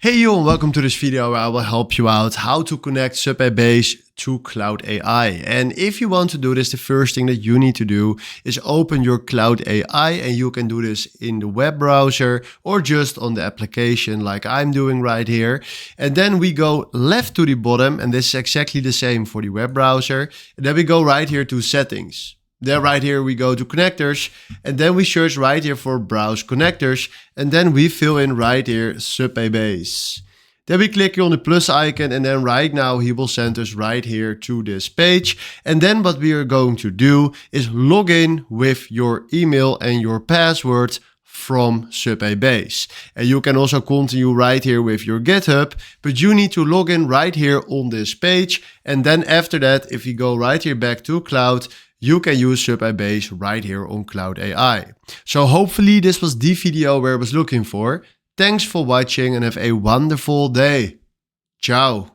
Hey you, and welcome to this video where I will help you out how to connect Supabase to Claude AI. And if you want to do this, the first thing that you need to do is open your Claude AI, and you can do this in the web browser or just on the application like I'm doing right here. And then we go left to the bottom, and this is exactly the same for the web browser. And then we go right here to settings. Then right here we go to connectors, and then we search right here for browse connectors, and then we fill in right here Supabase. Then we click on the plus icon, and then right now he will send us right here to this page. And then what we are going to do is log in with your email and your password from Supabase. And you can also continue right here with your GitHub, but you need to log in right here on this page. And then after that, if you go right here back to Cloud, you can use Supabase right here on Claude AI. So hopefully this was the video where I was looking for. Thanks for watching and have a wonderful day. Ciao.